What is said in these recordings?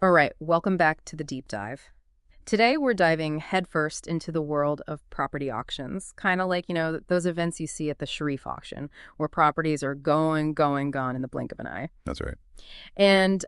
All right, welcome back to the deep dive. Today we're diving headfirst into the world of property auctions, kind of like, those events you see at the Sharif Auction, where properties are gone in the blink of an eye. That's right. And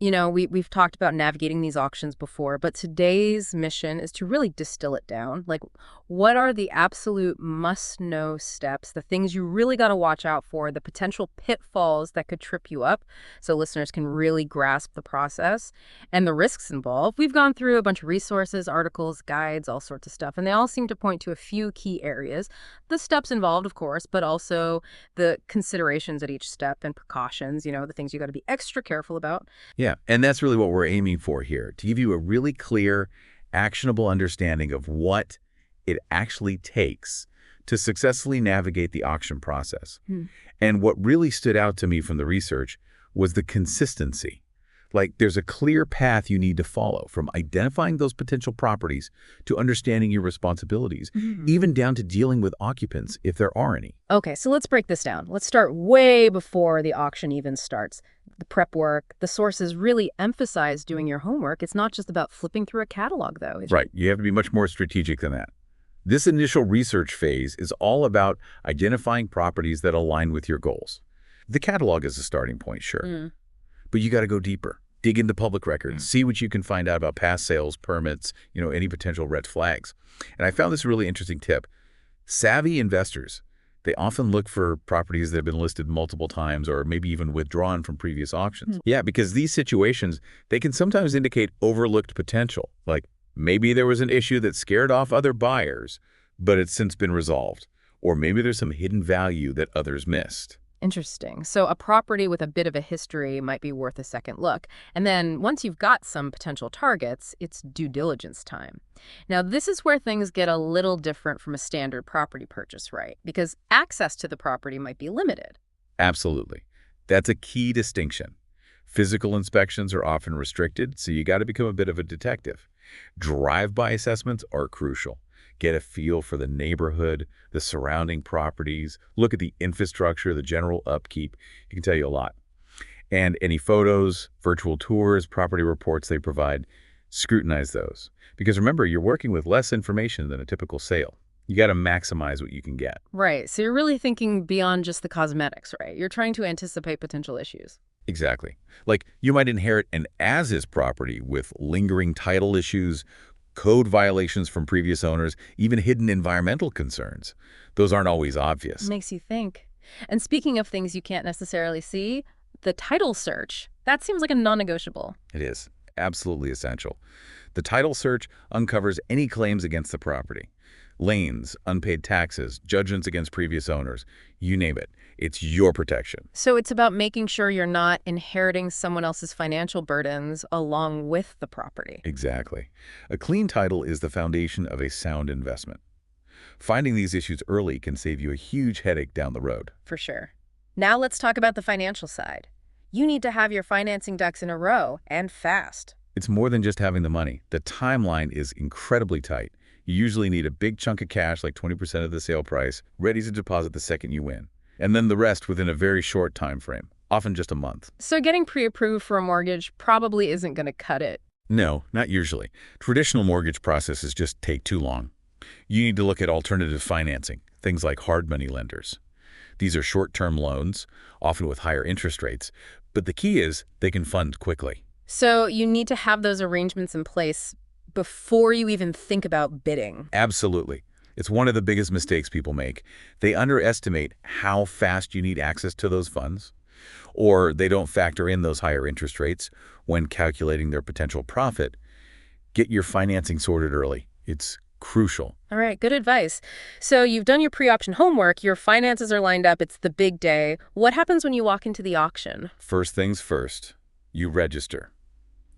we've talked about navigating these auctions before, but today's mission is to really distill it down. Like, what are the absolute must-know steps, the things you really got to watch out for, the potential pitfalls that could trip you up so listeners can really grasp the process and the risks involved? We've gone through a bunch of resources, articles, guides, all sorts of stuff, and they all seem to point to a few key areas. The steps involved, of course, but also the considerations at each step and precautions, the things you got to be extra careful about. Yeah, and that's really what we're aiming for here, to give you a really clear, actionable understanding of what it actually takes to successfully navigate the auction process. And what really stood out to me from the research was the consistency. Like, there's a clear path you need to follow, from identifying those potential properties to understanding your responsibilities, even down to dealing with occupants if there are any. Okay, so let's break this down. Let's start way before the auction even starts. The prep work, the sources really emphasize doing your homework. It's not just about flipping through a catalog, though. Right, you have to be much more strategic than that. This initial research phase is all about identifying properties that align with your goals. The catalog is a starting point, sure. But you got to go deeper. Dig into public records, see what you can find out about past sales, permits, any potential red flags. And I found this really interesting tip. Savvy investors, they often look for properties that have been listed multiple times or maybe even withdrawn from previous auctions. Yeah, because these situations, they can sometimes indicate overlooked potential. Like, maybe there was an issue that scared off other buyers, but it's since been resolved. Or maybe there's some hidden value that others missed. Interesting. So a property with a bit of a history might be worth a second look. And then once you've got some potential targets, it's due diligence time. Now, this is where things get a little different from a standard property purchase, right? Because access to the property might be limited. Absolutely. That's a key distinction. Physical inspections are often restricted, so you got to become a bit of a detective. Drive-by assessments are crucial. Get a feel for the neighborhood, the surrounding properties, look at the infrastructure, the general upkeep. It can tell you a lot. And any photos, virtual tours, property reports they provide, scrutinize those. Because remember, you're working with less information than a typical sale. You got to maximize what you can get. Right. So you're really thinking beyond just the cosmetics, right? You're trying to anticipate potential issues. Exactly. Like, you might inherit an as-is property with lingering title issues, code violations from previous owners, even hidden environmental concerns. Those aren't always obvious. Makes you think. And speaking of things you can't necessarily see, the title search, that seems like a non-negotiable. It is absolutely essential. The title search uncovers any claims against the property. Liens, unpaid taxes, judgments against previous owners, you name it. It's your protection. So it's about making sure you're not inheriting someone else's financial burdens along with the property. Exactly. A clean title is the foundation of a sound investment. Finding these issues early can save you a huge headache down the road. For sure. Now let's talk about the financial side. You need to have your financing ducks in a row, and fast. It's more than just having the money. The timeline is incredibly tight. You usually need a big chunk of cash, like 20% of the sale price, ready to deposit the second you win. And then the rest within a very short time frame, often just a month. So getting pre-approved for a mortgage probably isn't going to cut it. No, not usually. Traditional mortgage processes just take too long. You need to look at alternative financing, things like hard money lenders. These are short-term loans, often with higher interest rates, but the key is they can fund quickly. So you need to have those arrangements in place before you even think about bidding. Absolutely. It's one of the biggest mistakes people make. They underestimate how fast you need access to those funds, or they don't factor in those higher interest rates when calculating their potential profit. Get your financing sorted early. It's crucial. All right, good advice. So you've done your pre-auction homework, your finances are lined up, it's the big day. What happens when you walk into the auction? First things first, you register.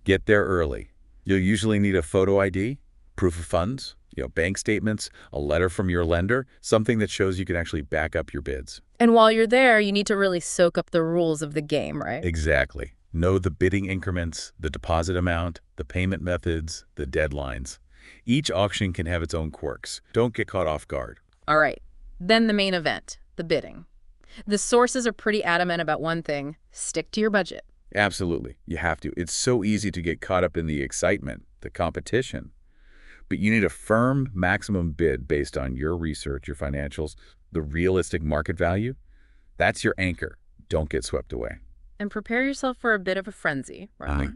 Get there early. You'll usually need a photo ID, proof of funds, bank statements, a letter from your lender, something that shows you can actually back up your bids. And while you're there, you need to really soak up the rules of the game, right? Exactly. Know the bidding increments, the deposit amount, the payment methods, the deadlines. Each auction can have its own quirks. Don't get caught off guard. All right. Then the main event, the bidding. The sources are pretty adamant about one thing: stick to your budget. Absolutely. You have to. It's so easy to get caught up in the excitement, the competition. But you need a firm maximum bid based on your research, your financials, the realistic market value. That's your anchor. Don't get swept away. And prepare yourself for a bit of a frenzy, Uh, right?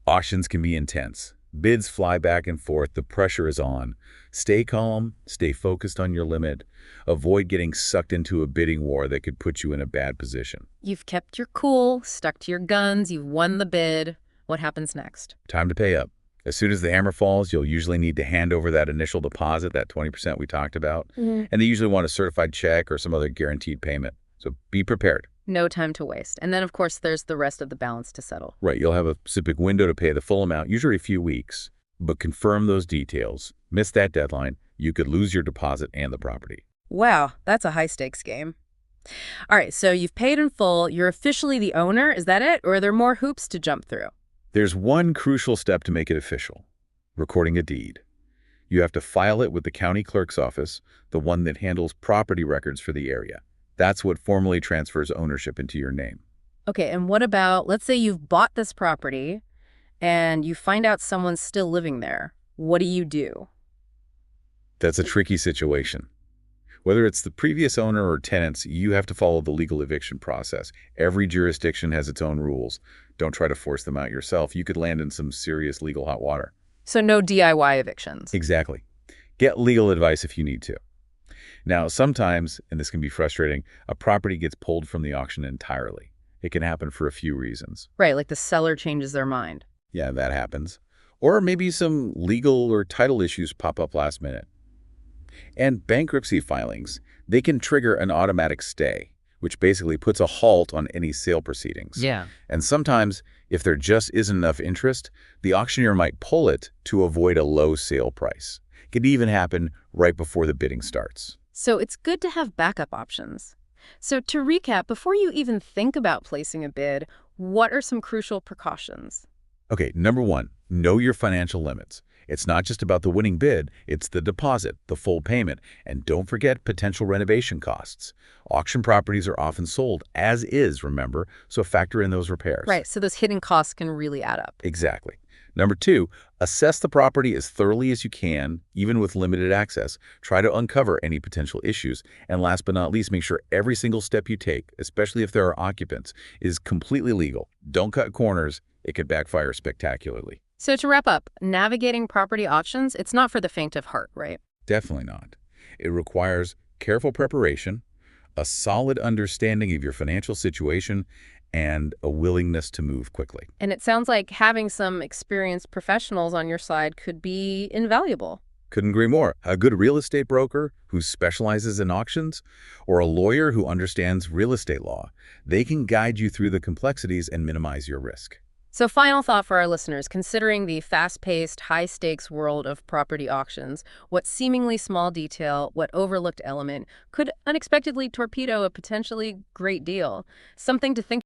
Auctions can be intense. Bids fly back and forth. The pressure is on. Stay calm. Stay focused on your limit. Avoid getting sucked into a bidding war that could put you in a bad position. You've kept your cool, stuck to your guns, you've won the bid. What happens next? Time to pay up. As soon as the hammer falls, you'll usually need to hand over that initial deposit, that 20% we talked about. And they usually want a certified check or some other guaranteed payment. So be prepared. No time to waste. And then, of course, there's the rest of the balance to settle. Right, you'll have a specific window to pay the full amount, usually a few weeks. But confirm those details. Miss that deadline, you could lose your deposit and the property. Wow, that's a high-stakes game. All right, so you've paid in full. You're officially the owner. Is that it? Or are there more hoops to jump through? There's one crucial step to make it official: recording a deed. You have to file it with the county clerk's office, the one that handles property records for the area. That's what formally transfers ownership into your name. Okay, and what about, let's say you've bought this property and you find out someone's still living there. What do you do? That's a tricky situation. Whether it's the previous owner or tenants, you have to follow the legal eviction process. Every jurisdiction has its own rules. Don't try to force them out yourself. You could land in some serious legal hot water. So no DIY evictions. Exactly. Get legal advice if you need to. Now, sometimes, and this can be frustrating, a property gets pulled from the auction entirely. It can happen for a few reasons. Right, like the seller changes their mind. Yeah, that happens. Or maybe some legal or title issues pop up last minute. And bankruptcy filings, they can trigger an automatic stay, which basically puts a halt on any sale proceedings. Yeah. And sometimes, if there just isn't enough interest, the auctioneer might pull it to avoid a low sale price. It could even happen right before the bidding starts. So it's good to have backup options. So to recap, before you even think about placing a bid, what are some crucial precautions? Okay, number one, know your financial limits. It's not just about the winning bid, it's the deposit, the full payment, and don't forget potential renovation costs. Auction properties are often sold as is, remember, so factor in those repairs. Right, so those hidden costs can really add up. Exactly. Number two, assess the property as thoroughly as you can, even with limited access. Try to uncover any potential issues. And last but not least, make sure every single step you take, especially if there are occupants, is completely legal. Don't cut corners. It could backfire spectacularly. So to wrap up, navigating property auctions, it's not for the faint of heart, right? Definitely not. It requires careful preparation, a solid understanding of your financial situation, and a willingness to move quickly. And it sounds like having some experienced professionals on your side could be invaluable. Couldn't agree more. A good real estate broker who specializes in auctions, or a lawyer who understands real estate law, they can guide you through the complexities and minimize your risk. So final thought for our listeners, considering the fast-paced, high-stakes world of property auctions, what seemingly small detail, what overlooked element could unexpectedly torpedo a potentially great deal? Something to think